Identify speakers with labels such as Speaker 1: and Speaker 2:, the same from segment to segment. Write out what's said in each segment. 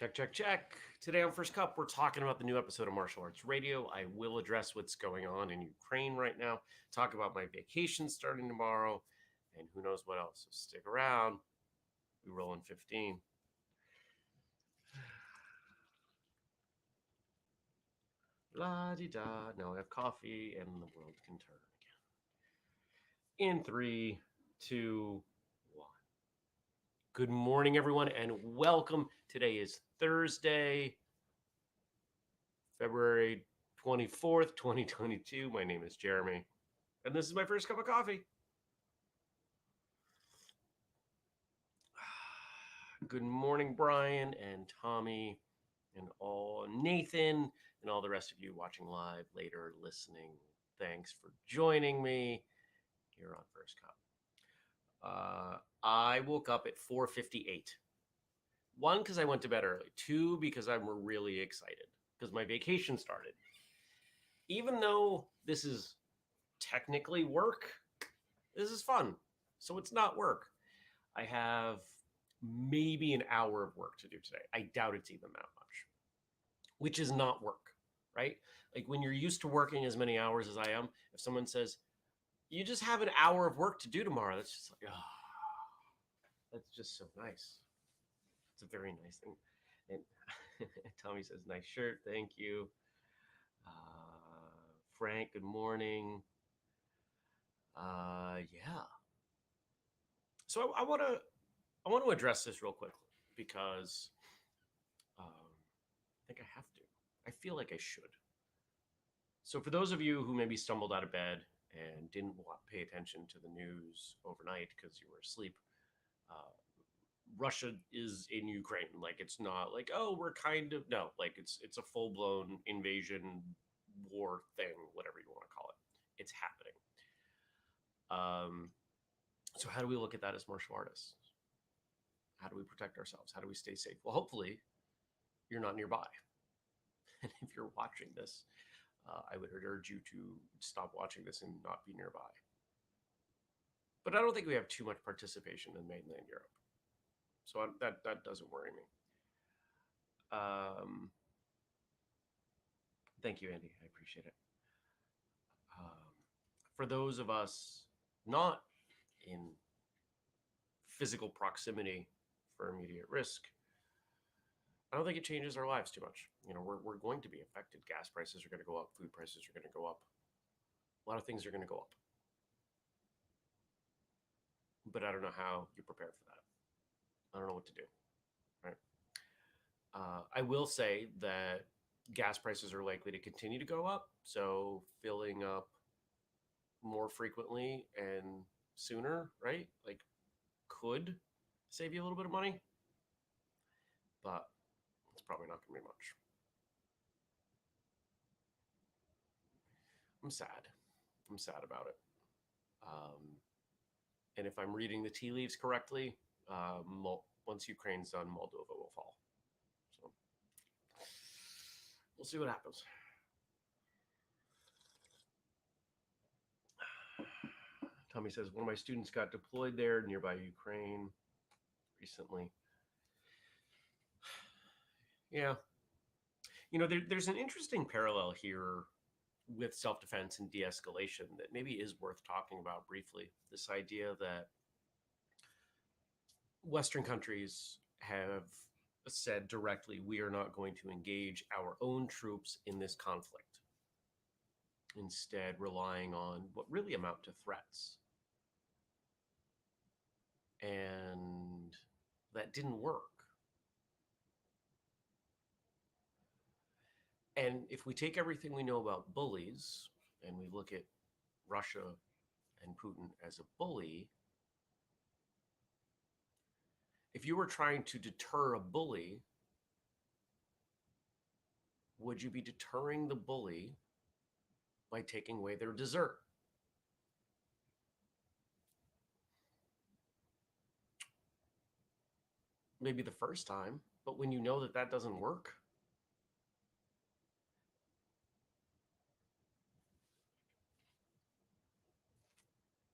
Speaker 1: Check, check, check. Today on First Cup, we're talking about the new episode of Martial Arts Radio. I will address what's going on in Ukraine right now, talk about my vacation starting tomorrow, and who knows what else. So stick around. We roll in 15. La di da. Now I have coffee, and the world can turn again. In 3, 2, 1. Good morning, everyone, and welcome. Today is Thursday, February 24th, 2022. My name is Jeremy, and this is my first cup of coffee. Good morning, Brian and Tommy and all Nathan and all the rest of you watching live, later listening. Thanks for joining me here on First Cup. I woke up at 4:58. One, because I went to bed early. Two, because I'm really excited because my vacation started. Even though this is technically work, this is fun. So it's not work. I have maybe an hour of work to do today. I doubt it's even that much, which is not work, right? Like when you're used to working as many hours as I am, if someone says, you just have an hour of work to do tomorrow, that's just like, oh, that's just so nice. It's a very nice thing. And Tommy says, nice shirt. Thank you. Frank, good morning. Yeah. So I want to address this real quickly because I think I have to. I feel like I should. So for those of you who maybe stumbled out of bed and didn't pay attention to the news overnight because you were asleep, Russia is in Ukraine. Like it's not like, oh, we're kind of no, like it's a full-blown invasion war thing, whatever you want to call it. It's happening. So how do we look at that as martial artists? How do we protect ourselves? How do we stay safe? Well, hopefully you're not nearby. And if you're watching this, I would urge you to stop watching this and not be nearby. But I don't think we have too much participation in mainland Europe. So that doesn't worry me. Thank you, Andy. I appreciate it. For those of us not in physical proximity for immediate risk, I don't think it changes our lives too much. You know, we're going to be affected. Gas prices are going to go up. Food prices are going to go up. A lot of things are going to go up. But I don't know how you prepare for that. I don't know what to do. Right. I will say that gas prices are likely to continue to go up. So filling up more frequently and sooner, right? Like could save you a little bit of money. But it's probably not going to be much. I'm sad about it. And if I'm reading the tea leaves correctly, once Ukraine's done, Moldova will fall. So we'll see what happens. Tommy says, one of my students got deployed there nearby Ukraine recently. Yeah. You know, there's an interesting parallel here with self-defense and de-escalation that maybe is worth talking about briefly. This idea that Western countries have said directly, we are not going to engage our own troops in this conflict, instead relying on what really amount to threats. And that didn't work. And if we take everything we know about bullies and we look at Russia and Putin as a bully, if you were trying to deter a bully, would you be deterring the bully by taking away their dessert? Maybe the first time, but when you know that that doesn't work,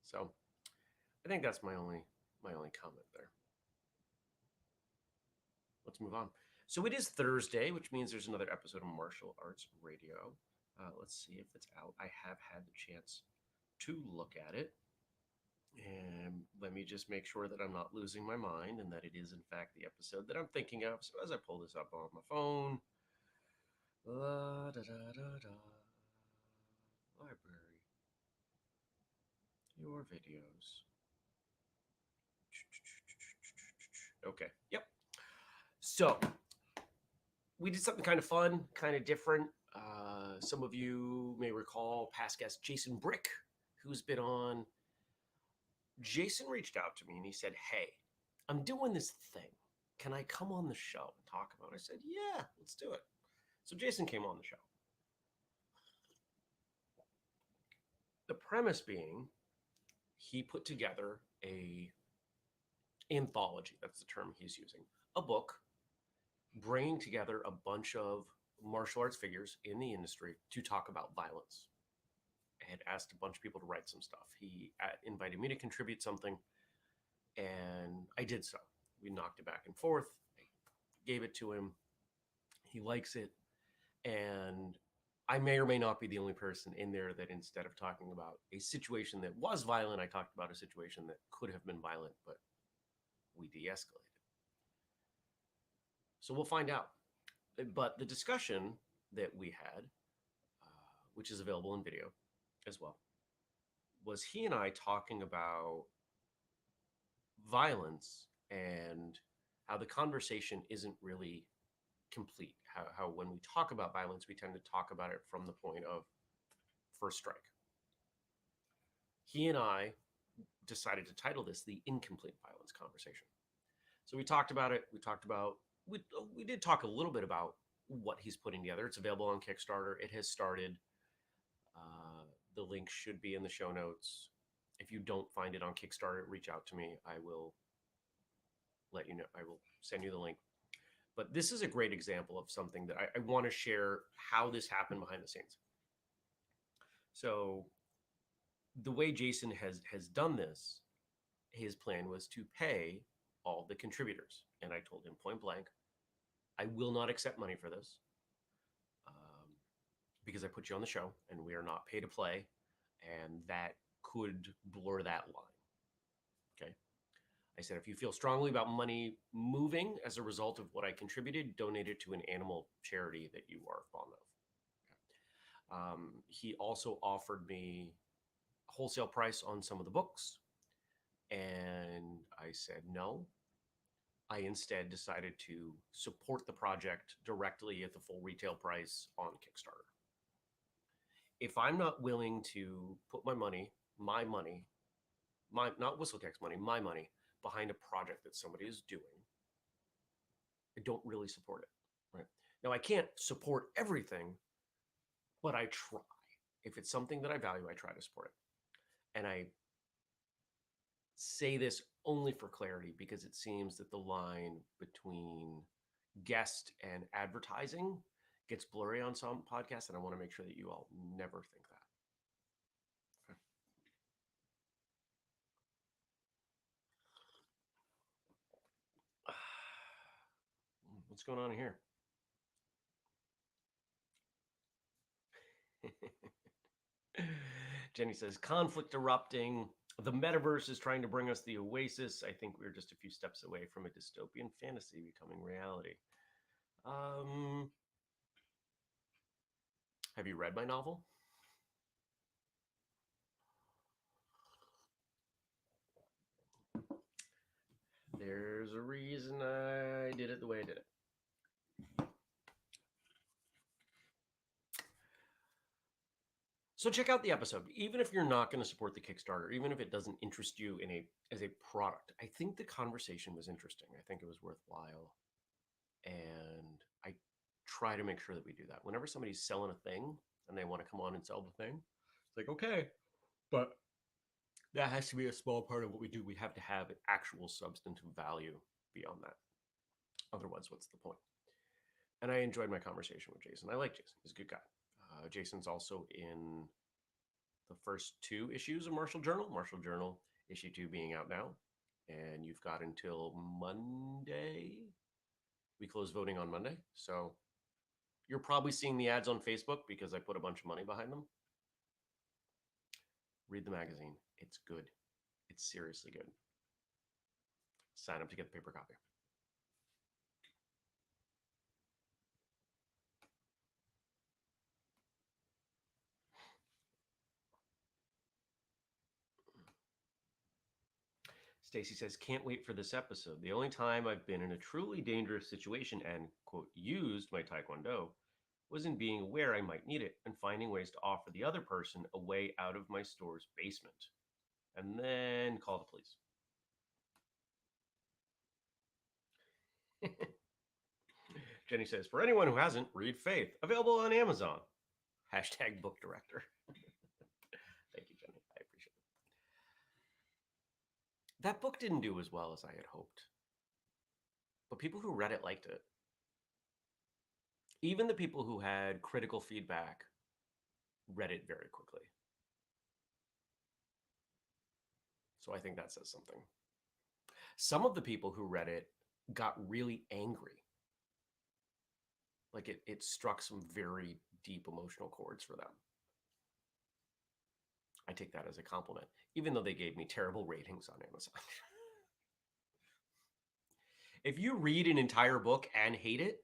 Speaker 1: so I think that's my only comment there. Let's move on. So it is Thursday, which means there's another episode of Martial Arts Radio. Let's see if it's out. I have had the chance to look at it. And let me just make sure that I'm not losing my mind and that it is, in fact, the episode that I'm thinking of. So as I pull this up on my phone, la, da, da, da, da. Library, your videos. Okay, yep. So we did something kind of fun, kind of different. Some of you may recall past guest Jason Brick, who's been on. Jason reached out to me and he said, "Hey, I'm doing this thing. Can I come on the show and talk about it?" I said, "Yeah, let's do it." So Jason came on the show. The premise being, he put together a anthology. That's the term he's using. A book bringing together a bunch of martial arts figures in the industry to talk about violence. I had asked a bunch of people to write some stuff. He invited me to contribute something, and I did so. We knocked it back and forth. I gave it to him. He likes it. And I may or may not be the only person in there that, instead of talking about a situation that was violent, I talked about a situation that could have been violent, but we de-escalated. So we'll find out. But the discussion that we had, which is available in video as well, was he and I talking about violence and how the conversation isn't really complete. How when we talk about violence, we tend to talk about it from the point of first strike. He and I decided to title this the Incomplete Violence Conversation. So we talked about it. We did talk a little bit about what he's putting together. It's available on Kickstarter. It has started. The link should be in the show notes. If you don't find it on Kickstarter, reach out to me. I will let you know. I will send you the link. But this is a great example of something that I want to share how this happened behind the scenes. So the way Jason has done this, his plan was to pay all the contributors. And I told him point blank, I will not accept money for this because I put you on the show and we are not pay to play. And that could blur that line. Okay. I said, if you feel strongly about money moving as a result of what I contributed, donate it to an animal charity that you are fond of. Okay. He also offered me a wholesale price on some of the books. And I said no. I instead decided to support the project directly at the full retail price on Kickstarter. If I'm not willing to put my money, not whistlekick's money, my money, behind a project that somebody is doing, I don't really support it. Right now, I can't support everything, but I try. If it's something that I value, I try to support it. And I say this only for clarity because it seems that the line between guest and advertising gets blurry on some podcasts, and I want to make sure that you all never think that. Okay. What's going on here? Jenny says, conflict erupting. The metaverse is trying to bring us the oasis. I think we're just a few steps away from a dystopian fantasy becoming reality. Have you read my novel? There's a reason I did it the way I did it. So check out the episode. Even if you're not going to support the Kickstarter, even if it doesn't interest you as a product, I think the conversation was interesting. I think it was worthwhile. And I try to make sure that we do that. Whenever somebody's selling a thing and they want to come on and sell the thing, it's like, okay, but that has to be a small part of what we do. We have to have actual substantive value beyond that. Otherwise, what's the point? And I enjoyed my conversation with Jason. I like Jason. He's a good guy. Jason's also in the first 2 issues of Martial Journal, issue 2 being out now. And you've got until Monday We close voting on Monday. So you're probably seeing the ads on Facebook because I put a bunch of money behind them. Read the magazine. It's good. It's seriously good. Sign up to get the paper copy. Stacy says, can't wait for this episode. The only time I've been in a truly dangerous situation and, quote, used my Taekwondo was in being aware I might need it and finding ways to offer the other person a way out of my store's basement. And then call the police. Jenny says, for anyone who hasn't, read Faith. Available on Amazon. Hashtag book director. Thank you, Jenny. I appreciate it. That book didn't do as well as I had hoped. But people who read it liked it. Even the people who had critical feedback read it very quickly. So I think that says something. Some of the people who read it got really angry. Like it struck some very deep emotional chords for them. I take that as a compliment, even though they gave me terrible ratings on Amazon. If you read an entire book and hate it,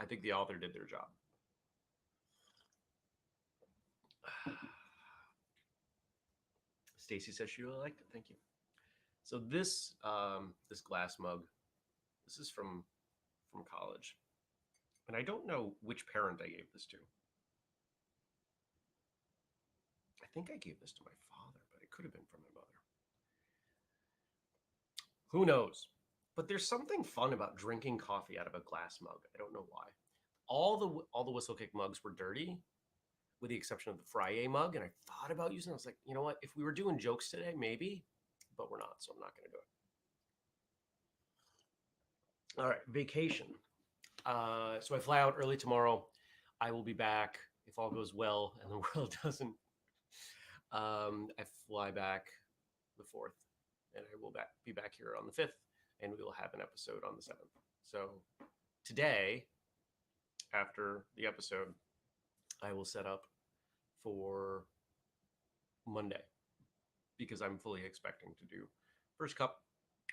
Speaker 1: I think the author did their job. Stacy says she really liked it. Thank you. So this this glass mug, this is from college, and I don't know which parent I gave this to. I think I gave this to my father, but it could have been from my mother. Who knows? But there's something fun about drinking coffee out of a glass mug. I don't know why. All the whistlekick mugs were dirty, with the exception of the Frye mug. And I thought about using it. I was like, you know what? If we were doing jokes today, maybe, but we're not, so I'm not going to do it. All right, vacation. So I fly out early tomorrow. I will be back if all goes well and the world doesn't. I fly back the 4th, and I will be back here on the 5th, and we will have an episode on the 7th. So today, after the episode, I will set up for Monday because I'm fully expecting to do first cup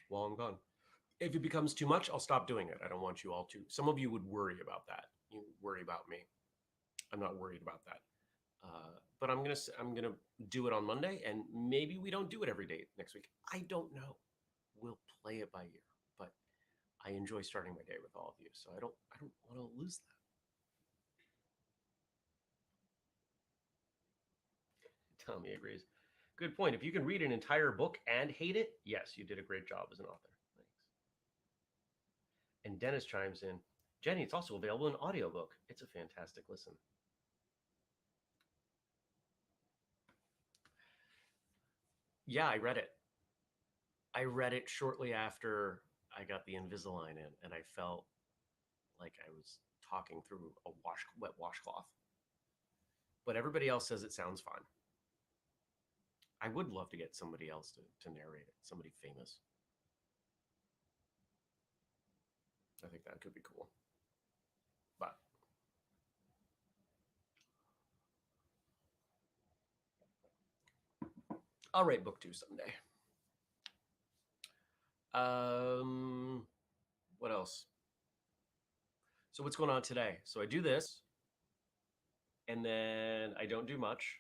Speaker 1: while I'm gone. If it becomes too much, I'll stop doing it. I don't want you all to. Some of you would worry about that. You worry about me. I'm not worried about that. But I'm gonna do it on Monday, and maybe we don't do it every day next week. I don't know. We'll play it by ear. But I enjoy starting my day with all of you, so I don't want to lose that. Tommy agrees. Good point. If you can read an entire book and hate it, yes, you did a great job as an author. Thanks. And Dennis chimes in, Jenny, it's also available in audiobook. It's a fantastic listen. Yeah, I read it. I read it shortly after I got the Invisalign in, and I felt like I was talking through a wet washcloth. But everybody else says it sounds fine. I would love to get somebody else to narrate it, somebody famous. I think that could be cool. But I'll write book 2 someday. What else? So what's going on today? So I do this, and then I don't do much.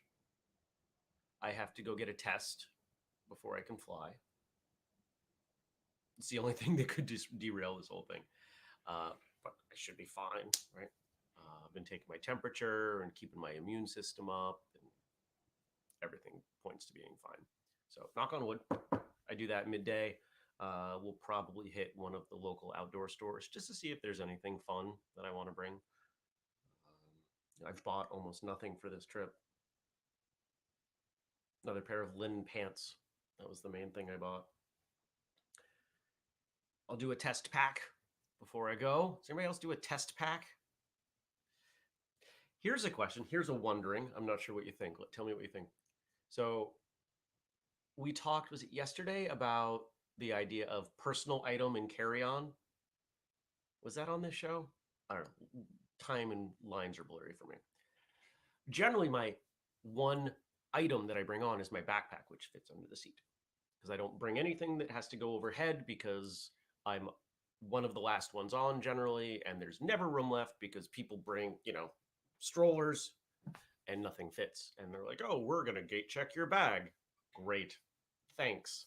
Speaker 1: I have to go get a test before I can fly. It's the only thing that could just derail this whole thing. But I should be fine, right? I've been taking my temperature and keeping my immune system up, and everything points to being fine. So knock on wood. I do that midday. We'll probably hit one of the local outdoor stores just to see if there's anything fun that I want to bring. I've bought almost nothing for this trip. Another pair of linen pants. That was the main thing I bought. I'll do a test pack before I go. Does anybody else do a test pack? Here's a question. Here's a wondering. I'm not sure what you think. Tell me what you think. So we talked, was it yesterday, about the idea of personal item and carry-on? Was that on this show? I don't know. Time and lines are blurry for me. Generally, my one item that I bring on is my backpack, which fits under the seat. Because I don't bring anything that has to go overhead because I'm one of the last ones on generally, and there's never room left because people bring, strollers and nothing fits. And they're like, oh, we're going to gate check your bag. Great. Thanks.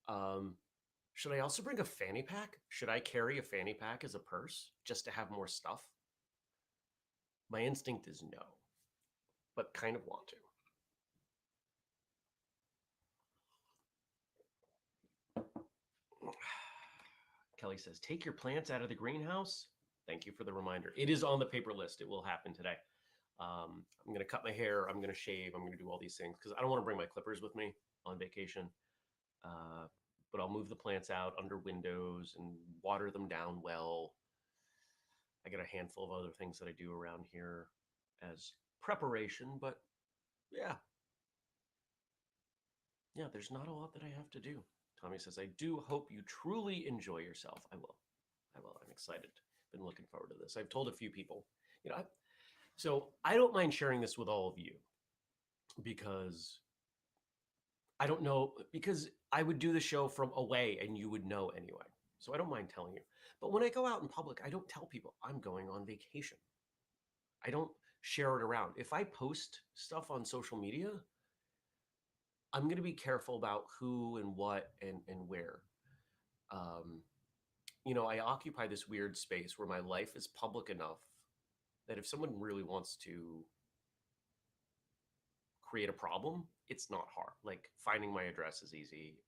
Speaker 1: Um, should I also bring a fanny pack? Should I carry a fanny pack as a purse just to have more stuff? My instinct is no, but kind of want to. Kelly says, take your plants out of the greenhouse. Thank you for the reminder. It is on the paper list. It will happen today. I'm going to cut my hair. I'm going to shave. I'm going to do all these things because I don't want to bring my clippers with me on vacation. But I'll move the plants out under windows and water them down well. I got a handful of other things that I do around here as preparation, but yeah. Yeah, there's not a lot that I have to do. Tommy says, I do hope you truly enjoy yourself. I will. I'm excited. Been looking forward to this. I've told a few people, so I don't mind sharing this with all of you because I don't know, because I would do the show from away and you would know anyway. So I don't mind telling you. But when I go out in public, I don't tell people I'm going on vacation. I don't share it around. If I post stuff on social media, I'm going to be careful about who and what and where. I occupy this weird space where my life is public enough that if someone really wants to create a problem, it's not hard. Like finding my address is easy.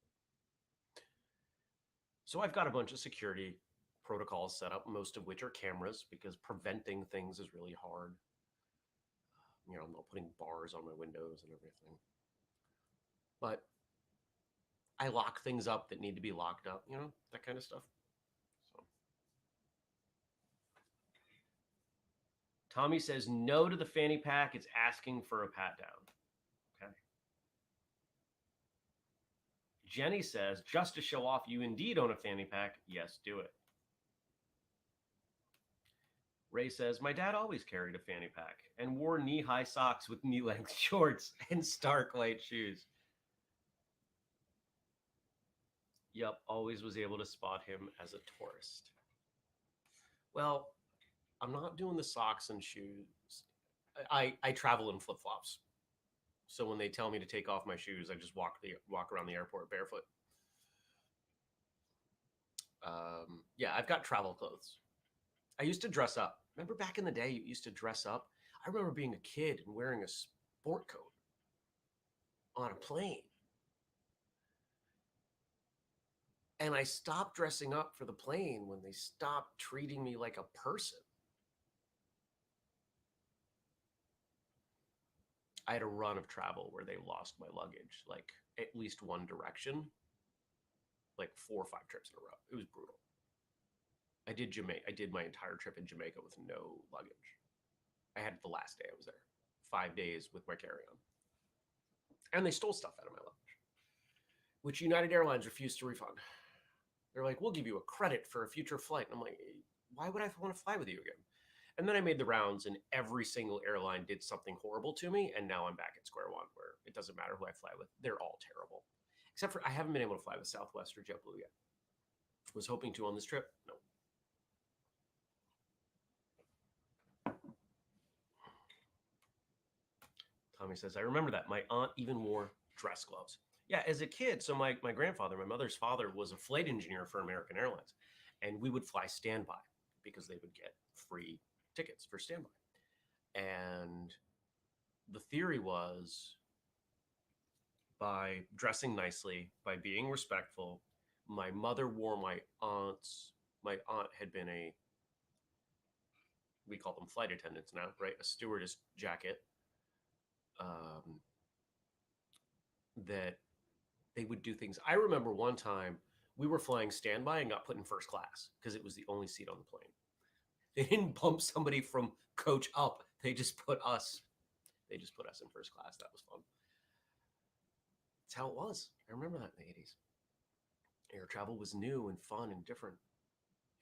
Speaker 1: So I've got a bunch of security protocols set up, most of which are cameras because preventing things is really hard. I'm not putting bars on my windows and everything. But I lock things up that need to be locked up, that kind of stuff. So Tommy says no to the fanny pack. It's asking for a pat down. Okay. Jenny says, just to show off you indeed own a fanny pack. Yes, do it. Ray says, my dad always carried a fanny pack and wore knee-high socks with knee-length shorts and stark white shoes. Yep, always was able to spot him as a tourist. Well, I'm not doing the socks and shoes. I travel in flip-flops. So when they tell me to take off my shoes, I just walk around the airport barefoot. Yeah, I've got travel clothes. I used to dress up. Remember back in the day, you used to dress up? I remember being a kid and wearing a sport coat on a plane. And I stopped dressing up for the plane when they stopped treating me like a person. I had a run of travel where they lost my luggage, like at least one direction, like 4 or 5 trips in a row. It was brutal. I did my entire trip in Jamaica with no luggage. I had it the last day I was there, 5 days with my carry-on. And they stole stuff out of my luggage, which United Airlines refused to refund. They're like, we'll give you a credit for a future flight. And I'm like, why would I want to fly with you again? And then I made the rounds and every single airline did something horrible to me. And now I'm back at square one where it doesn't matter who I fly with. They're all terrible. Except for I haven't been able to fly with Southwest or JetBlue yet. Was hoping to on this trip. No. Tommy says, I remember that. My aunt even wore dress gloves. Yeah, as a kid. So my grandfather, my mother's father, was a flight engineer for American Airlines. And we would fly standby because they would get free tickets for standby. And the theory was by dressing nicely, by being respectful, my mother wore my aunt had been we call them flight attendants now, right? A stewardess jacket. That they would do things. I remember one time we were flying standby and got put in first class because it was the only seat on the plane. They didn't bump somebody from coach up. They just put us in first class. That was fun. That's how it was. I remember that in the 80s. Air travel was new and fun and different.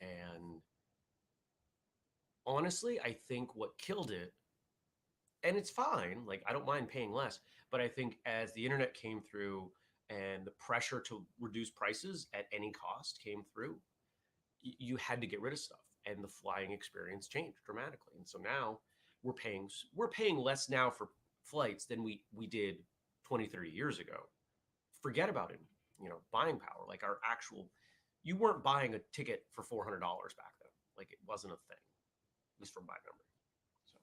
Speaker 1: And honestly, I think what killed it, and it's fine, like I don't mind paying less, but I think as the internet came through and the pressure to reduce prices at any cost came through, you had to get rid of stuff, and the flying experience changed dramatically. And so now we're paying less now for flights than we did 20, 30 years ago. Forget about it, buying power, like our actual, you weren't buying a ticket for $400 back then. Like it wasn't a thing, at least from my memory. So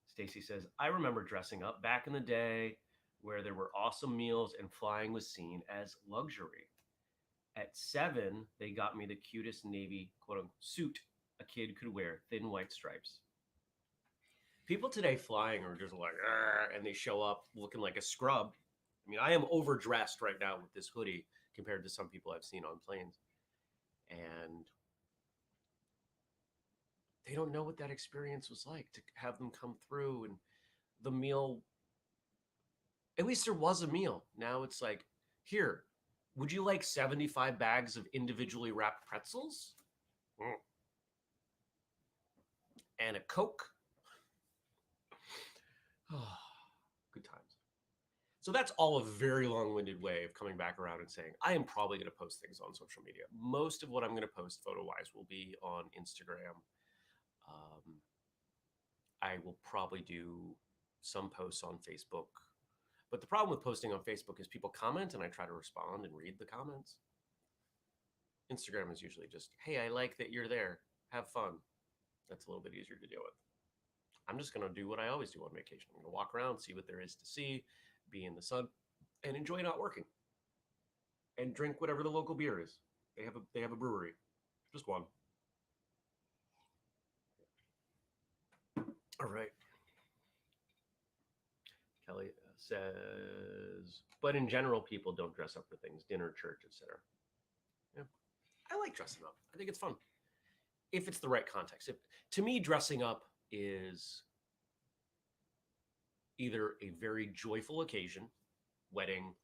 Speaker 1: Stacy says, I remember dressing up back in the day where there were awesome meals and flying was seen as luxury. At 7, they got me the cutest navy quote unquote suit a kid could wear, thin white stripes. People today flying are just like, and they show up looking like a scrub. I mean, I am overdressed right now with this hoodie compared to some people I've seen on planes. And they don't know what that experience was like to have them come through, and the meal, at least there was a meal. Now it's like, here, would you like 75 bags of individually wrapped pretzels? Mm. And a Coke? Oh, good times. So that's all a very long-winded way of coming back around and saying, I am probably going to post things on social media. Most of what I'm going to post photo-wise will be on Instagram. Um, I will probably do some posts on Facebook. But the problem with posting on Facebook is people comment and I try to respond and read the comments. Instagram is usually just, hey, I like that you're there. Have fun. That's a little bit easier to deal with. I'm just going to do what I always do on vacation. I'm going to walk around, see what there is to see, be in the sun, and enjoy not working. And drink whatever the local beer is. They have a brewery. Just one. All right. Kelly says, but in general, people don't dress up for things, dinner, church, etc. Yeah. I like dressing up. I think it's fun. If it's the right context. To me, dressing up is either a very joyful occasion, wedding,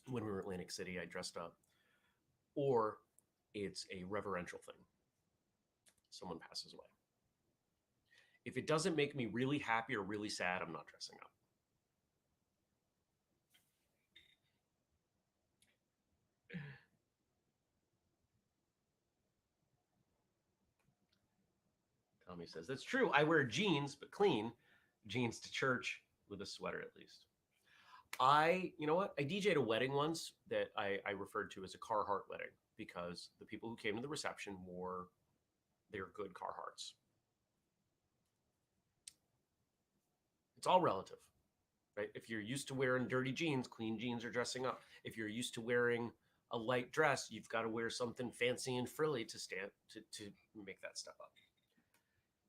Speaker 1: when we were in Atlantic City, I dressed up, or it's a reverential thing. Someone passes away. If it doesn't make me really happy or really sad, I'm not dressing up. Tommy says, that's true. I wear jeans, but clean jeans to church with a sweater at least. You know what? I DJ'd a wedding once that I referred to as a Carhartt wedding because the people who came to the reception wore their good Carhartts. It's all relative, right? If you're used to wearing dirty jeans, clean jeans are dressing up. If you're used to wearing a light dress, you've got to wear something fancy and frilly to make that step up.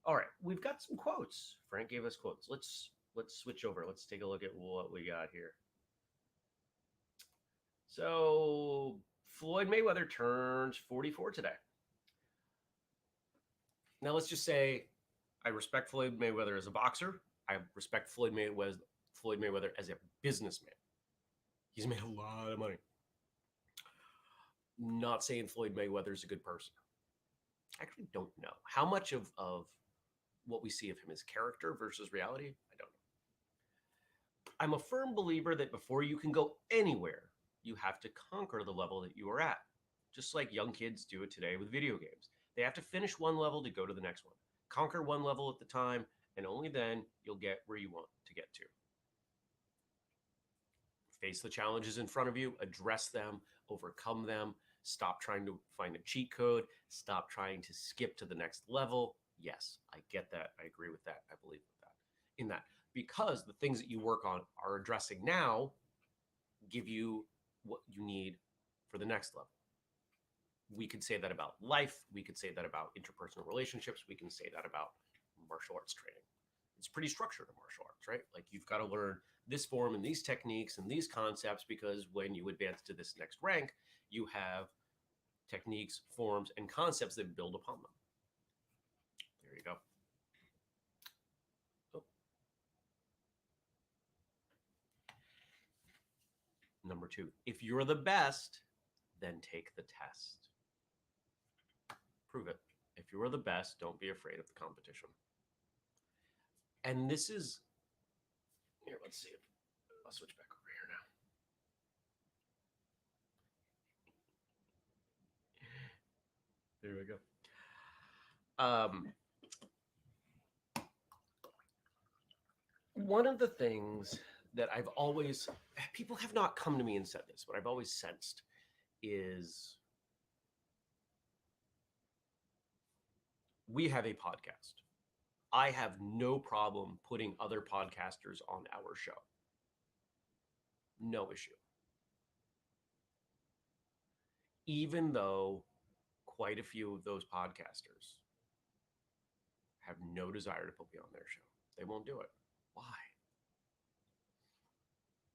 Speaker 1: All right, we've got some quotes. Frank gave us quotes. Let's switch over. Let's take a look at what we got here. So Floyd Mayweather turns 44 today. Now let's just say I respect Floyd Mayweather as a boxer. I respect Floyd Mayweather as a businessman. He's made a lot of money. Not saying Floyd Mayweather is a good person. I actually don't know. How much of what we see of him is character versus reality? I don't know. I'm a firm believer that before you can go anywhere, you have to conquer the level that you are at. Just like young kids do it today with video games. They have to finish one level to go to the next one. Conquer one level at the time, and only then you'll get where you want to get to. Face the challenges in front of you, address them, overcome them. Stop trying to find a cheat code. Stop trying to skip to the next level. Yes, I get that. I agree with that. I believe in that. Because the things that you work on are addressing now give you what you need for the next level. We could say that about life. We could say that about interpersonal relationships. We can say that about martial arts training. It's pretty structured in martial arts, right? Like you've got to learn this form and these techniques and these concepts because when you advance to this next rank, you have techniques, forms, and concepts that build upon them. There you go. Oh. Number 2, if you're the best, then take the test. prove it. If you are the best, don't be afraid of the competition. And this is here. Let's see. I'll switch back over here now. There we go. One of the things that I've always, people have not come to me and said this, but I've always sensed is we have a podcast. I have no problem putting other podcasters on our show. No issue. Even though quite a few of those podcasters have no desire to put me on their show, they won't do it. Why?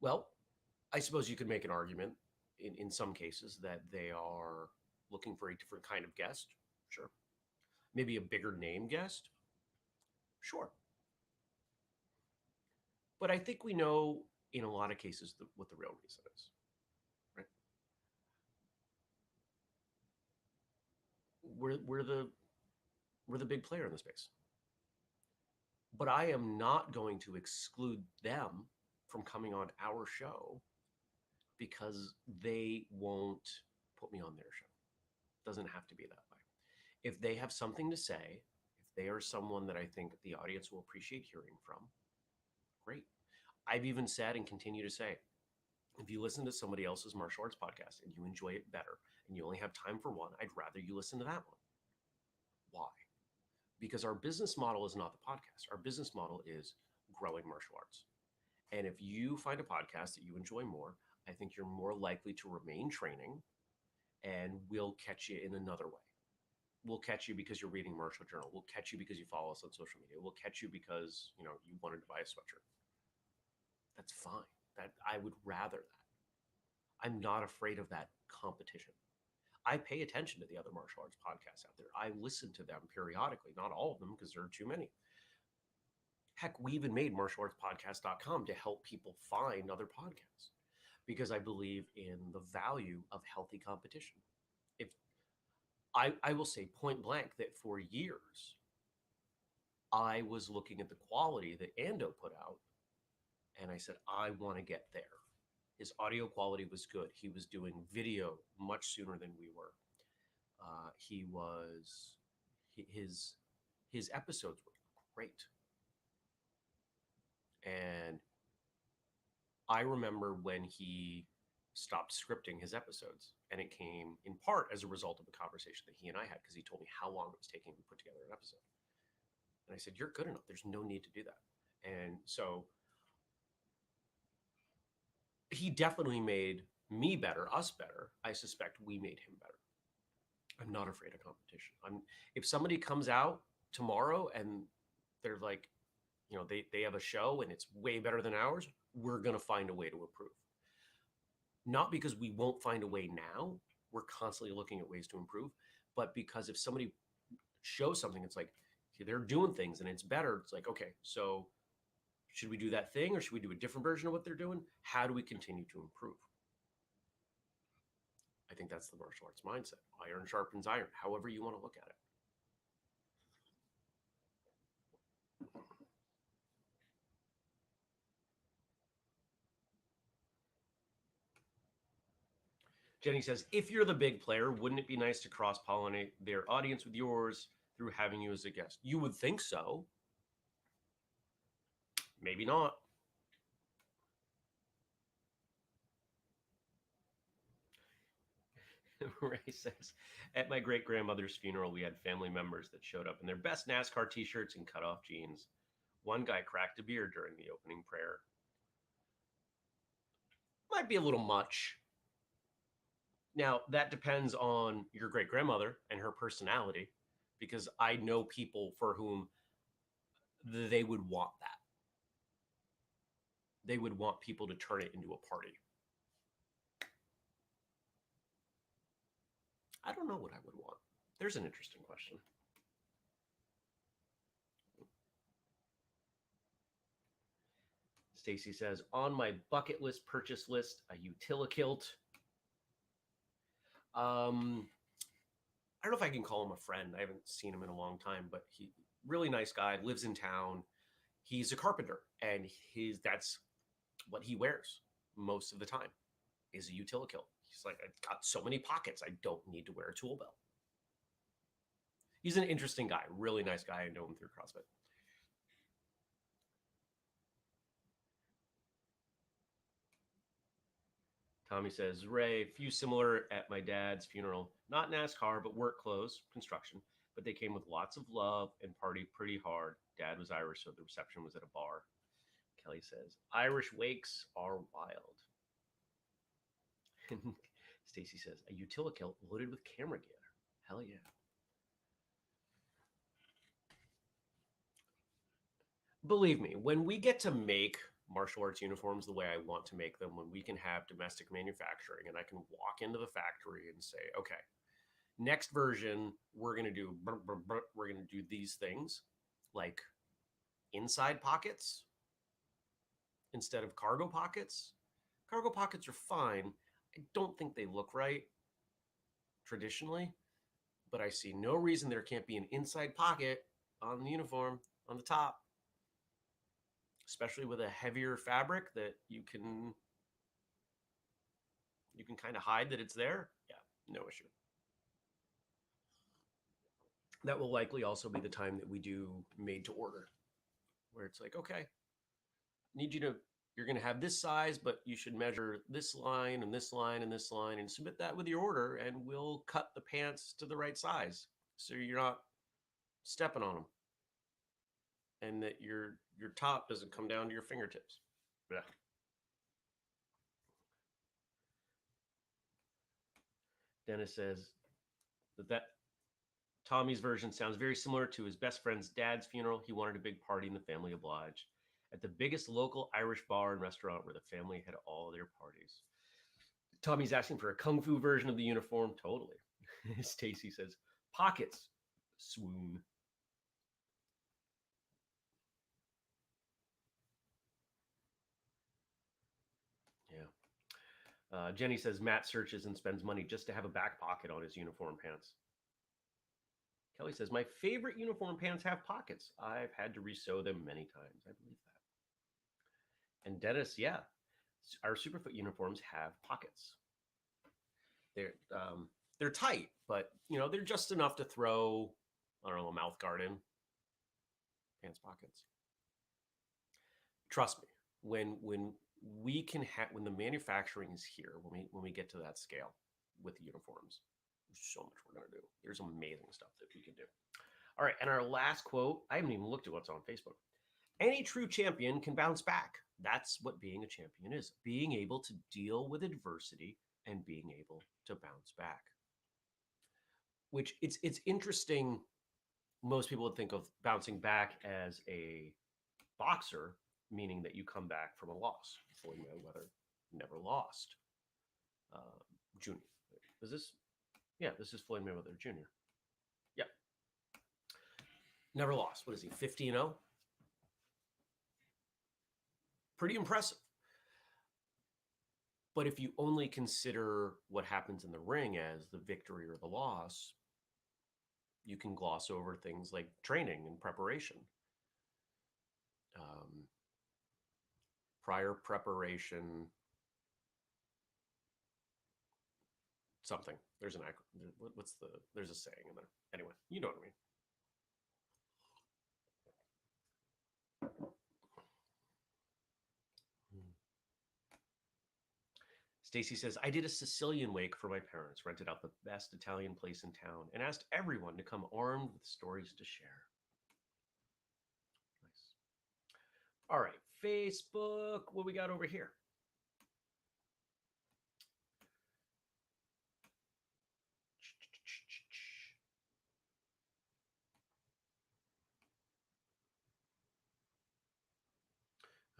Speaker 1: Well, I suppose you could make an argument in some cases that they are looking for a different kind of guest. Sure. Maybe a bigger name guest. Sure. But I think we know in a lot of cases what the real reason is. Right? We're the big player in the space. But I am not going to exclude them from coming on our show because they won't put me on their show. It doesn't have to be that way. If they have something to say, if they are someone that I think the audience will appreciate hearing from, great. I've even said and continue to say, if you listen to somebody else's martial arts podcast and you enjoy it better and you only have time for one, I'd rather you listen to that one. Why? Because our business model is not the podcast. Our business model is growing martial arts. And if you find a podcast that you enjoy more, I think you're more likely to remain training, and we'll catch you in another way. We'll catch you because you're reading Martial Journal. We'll catch you because you follow us on social media. We'll catch you because, you wanted to buy a sweatshirt. That's fine. That I would rather that. I'm not afraid of that competition. I pay attention to the other martial arts podcasts out there. I listen to them periodically, not all of them because there are too many. Heck, we even made martialartspodcast.com to help people find other podcasts because I believe in the value of healthy competition. If I will say point blank that for years, I was looking at the quality that Ando put out, and I said, I want to get there. His audio quality was good. He was doing video much sooner than we were. His episodes were great. And I remember when he stopped scripting his episodes, and it came in part as a result of a conversation that he and I had, because he told me how long it was taking him to put together an episode. And I said, you're good enough. There's no need to do that. And so he definitely made me better, us better. I suspect we made him better. I'm not afraid of competition. If somebody comes out tomorrow and they're like, they have a show and it's way better than ours, we're going to find a way to improve. Not because we won't find a way now. We're constantly looking at ways to improve. But because if somebody shows something, it's like, they're doing things and it's better. It's like, okay, so should we do that thing or should we do a different version of what they're doing? How do we continue to improve? I think that's the martial arts mindset. Iron sharpens iron, however you want to look at it. Jenny says, if you're the big player, wouldn't it be nice to cross-pollinate their audience with yours through having you as a guest? You would think so. Maybe not. Ray says, at my great-grandmother's funeral, we had family members that showed up in their best NASCAR t-shirts and cut-off jeans. One guy cracked a beer during the opening prayer. Might be a little much. Now, that depends on your great-grandmother and her personality, because I know people for whom they would want that. They would want people to turn it into a party. I don't know what I would want. There's an interesting question. Stacy says, on my bucket list purchase list, a Utilikilt. I don't know if I can call him a friend. I haven't seen him in a long time, but he really nice guy, lives in town. He's a carpenter, and that's what he wears most of the time is a utility kilt. He's like, I've got so many pockets, I don't need to wear a tool belt. He's an interesting guy, really nice guy. I know him through CrossFit. Tommy says, Ray, few similar at my dad's funeral. Not NASCAR, but work clothes, construction. But they came with lots of love and partied pretty hard. Dad was Irish, so the reception was at a bar. Kelly says, Irish wakes are wild. And Stacy says, a utility kilt loaded with camera gear. Hell yeah. Believe me, when we get to make martial arts uniforms the way I want to make them, when we can have domestic manufacturing and I can walk into the factory and say, okay, next version, we're going to do, we're going to do these things like inside pockets instead of cargo pockets. Cargo pockets are fine. I don't think they look right traditionally, but I see no reason there can't be an inside pocket on the uniform on the top, especially with a heavier fabric that you can kind of hide that it's there. Yeah, no issue. That will likely also be the time that we do made to order, where it's like, okay, need you to, you're going to have this size, but you should measure this line and this line and this line and submit that with your order, and we'll cut the pants to the right size so you're not stepping on them, and that your top doesn't come down to your fingertips. Yeah. Dennis says that Tommy's version sounds very similar to his best friend's dad's funeral. He wanted a big party and the family obliged at the biggest local Irish bar and restaurant where the family had all their parties. Tommy's asking for a kung fu version of the uniform. Totally. Stacy says, pockets. Swoon. Yeah. Jenny says Matt searches and spends money just to have a back pocket on his uniform pants. Kelly says, my favorite uniform pants have pockets. I've had to resew them many times. I believe that. And Dennis, yeah, our Superfoot uniforms have pockets. They're tight, but they're just enough to throw, I don't know, a mouth guard in. Pants pockets. Trust me, when we can have, when the manufacturing is here, when we get to that scale with the uniforms, there's so much we're gonna do. There's amazing stuff that we can do. All right, and our last quote, I haven't even looked at what's on Facebook. Any true champion can bounce back. That's what being a champion is. Being able to deal with adversity and being able to bounce back. Which it's interesting. Most people would think of bouncing back as a boxer, meaning that you come back from a loss. Floyd Mayweather never lost. Junior. Is this? Yeah, this is Floyd Mayweather Jr. Yeah. Never lost. What is he, 50-0? Pretty impressive. But if you only consider what happens in the ring as the victory or the loss, you can gloss over things like training and preparation. Prior preparation, something. There's an there's a saying in there. Anyway, you know what I mean. Stacy says, I did a Sicilian wake for my parents, rented out the best Italian place in town, and asked everyone to come armed with stories to share. Nice. All right, Facebook, what we got over here?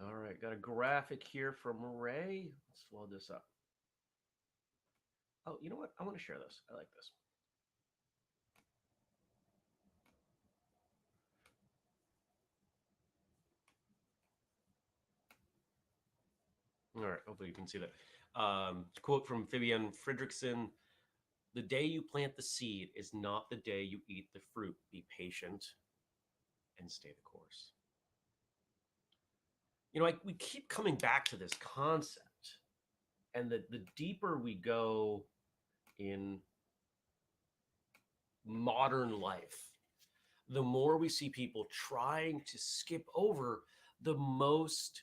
Speaker 1: All right, got a graphic here from Ray. Let's load this up. Oh, you know what? I want to share this. I like this. All right, hopefully you can see that. Quote from Fabienne Fredrickson. The day you plant the seed is not the day you eat the fruit. Be patient and stay the course. We keep coming back to this concept, and the deeper we go in modern life, the more we see people trying to skip over the most,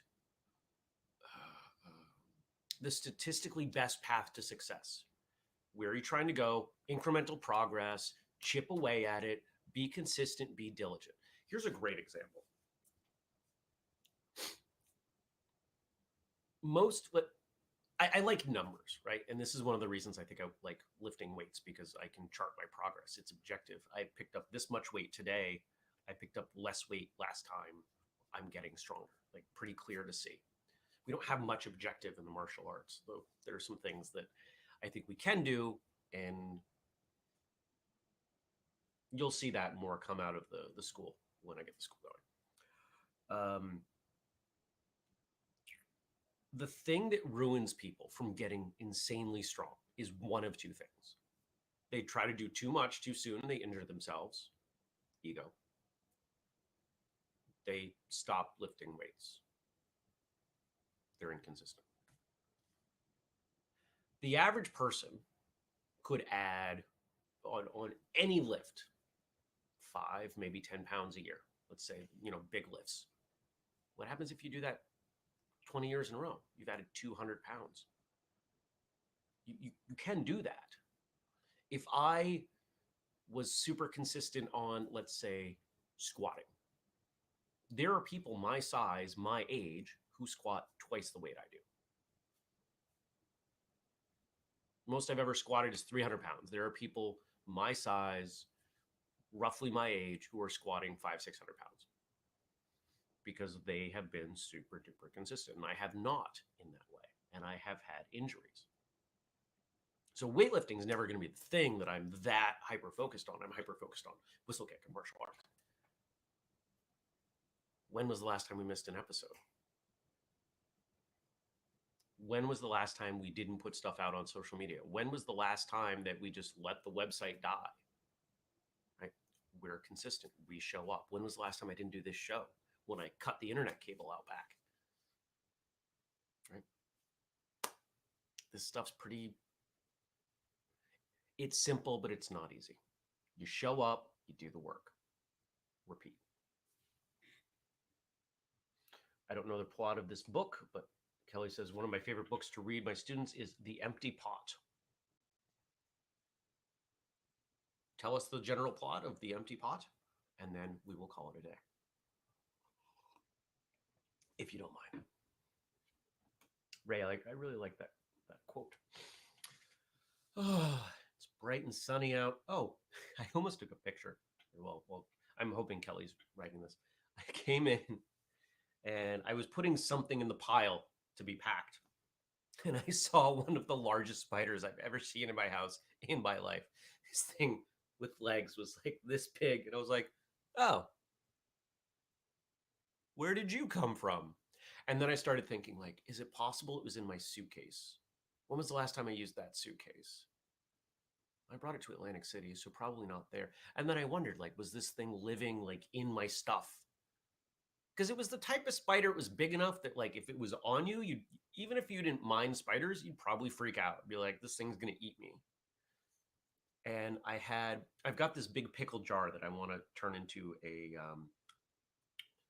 Speaker 1: the statistically best path to success. Where are you trying to go? Incremental progress, chip away at it, be consistent, be diligent. Here's a great example. I like numbers, right? And this is one of the reasons I think I like lifting weights, because I can chart my progress. It's objective. I picked up this much weight today. I picked up less weight last time. I'm getting stronger, like pretty clear to see. We don't have much objective in the martial arts, though there are some things that I think we can do, and you'll see that more come out of the school when I get the school going. The thing that ruins people from getting insanely strong is one of two things. They try to do too much too soon and they injure themselves. Ego. They stop lifting weights. They're inconsistent. The average person could add on any lift 5, maybe 10 pounds a year. Let's say, big lifts. What happens if you do that 20 years in a row? You've added 200 pounds. You can do that. If I was super consistent on, let's say, squatting, there are people my size, my age, who squat twice the weight I do. Most I've ever squatted is 300 pounds. There are people my size, roughly my age, who are squatting 500, 600 pounds because they have been super duper consistent. And I have not in that way. And I have had injuries. So weightlifting is never going to be the thing that I'm that hyper focused on. I'm hyper focused on whistlekick and martial arts. When was the last time we missed an episode? When was the last time we didn't put stuff out on social media? When was the last time that we just let the website die? Right? We're consistent. We show up. When was the last time I didn't do this show? When I cut the internet cable out back. Right? This stuff's it's simple, but it's not easy. You show up, you do the work. Repeat. I don't know the plot of this book, but Kelly says, one of my favorite books to read my students is The Empty Pot. Tell us the general plot of The Empty Pot, and then we will call it a day. If you don't mind. Ray, I really like that quote. Oh, it's bright and sunny out. Oh, I almost took a picture. Well, I'm hoping Kelly's writing this. I came in and I was putting something in the pile to be packed. And I saw one of the largest spiders I've ever seen in my house in my life. This thing with legs was like this big. And I was like, oh, where did you come from? And then I started thinking, like, is it possible it was in my suitcase? When was the last time I used that suitcase? I brought it to Atlantic City, so probably not there. And then I wondered, like, was this thing living like in my stuff? Because it was the type of spider, it was big enough that, like, if it was on you, even if you didn't mind spiders, you'd probably freak out. Be like, this thing's gonna eat me. And I've got this big pickle jar that I want to turn into a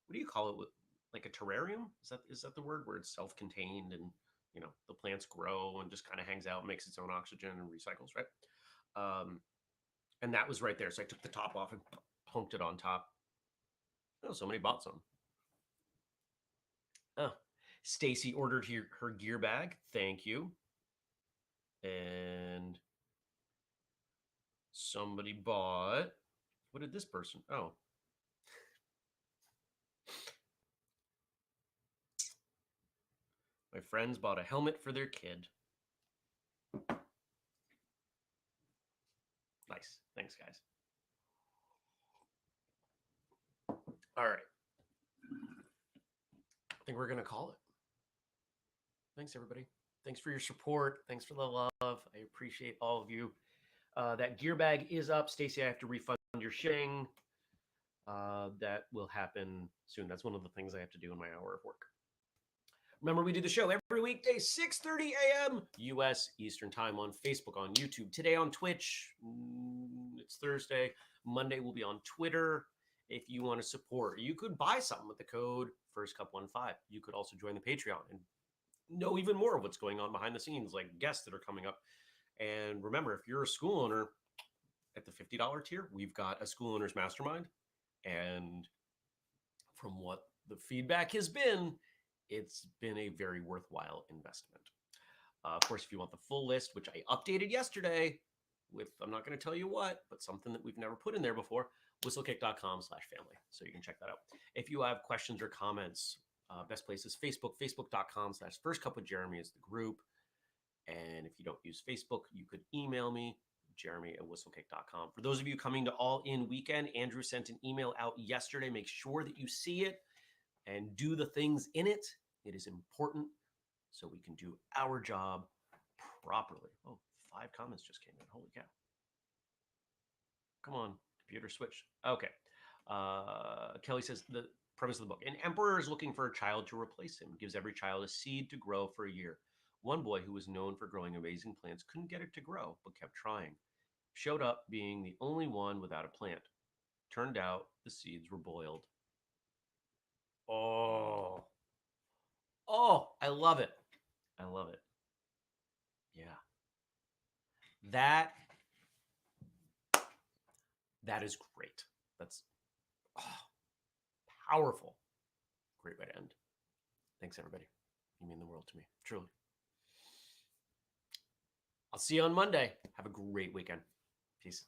Speaker 1: what do you call it? Like a terrarium? Is that the word, where it's self-contained and the plants grow and just kind of hangs out, makes its own oxygen and recycles, right? And that was right there. So I took the top off and punked it on top. Oh, somebody bought some. Oh, Stacy ordered her gear bag. Thank you. And somebody bought, what did this person? Oh. My friends bought a helmet for their kid. Nice. Thanks, guys. All right. I think we're going to call it. Thanks, everybody. Thanks for your support. Thanks for the love. I appreciate all of you. That gear bag is up. Stacy, I have to refund your shipping. That will happen soon. That's one of the things I have to do in my hour of work. Remember, we do the show every weekday, 6:30 a.m. U.S. Eastern Time on Facebook, on YouTube. Today on Twitch. It's Thursday. Monday will be on Twitter. If you want to support, you could buy something with the code FirstCup15. You could also join the Patreon and know even more of what's going on behind the scenes, like guests that are coming up. And remember, if you're a school owner at the $50 tier, we've got a school owners mastermind. And from what the feedback has been, it's been a very worthwhile investment. Of course, if you want the full list, which I updated yesterday with, I'm not going to tell you what, but something that we've never put in there before, whistlekick.com/family. So you can check that out. If you have questions or comments, best place is Facebook, facebook.com/firstcupwithjeremy is the group. And if you don't use Facebook, you could email me, jeremy@whistlekick.com. For those of you coming to All In Weekend, Andrew sent an email out yesterday. Make sure that you see it and do the things in it. It is important so we can do our job properly. Oh, 5 comments just came in. Holy cow. Come on, computer switch. Okay. Kelly says the premise of the book. An emperor is looking for a child to replace him, gives every child a seed to grow for a year. One boy who was known for growing amazing plants couldn't get it to grow, but kept trying. Showed up being the only one without a plant. Turned out the seeds were boiled. Oh, I love it. I love it. Yeah. That is great. That's powerful. Great way to end. Thanks, everybody. You mean the world to me, truly. I'll see you on Monday. Have a great weekend. Peace.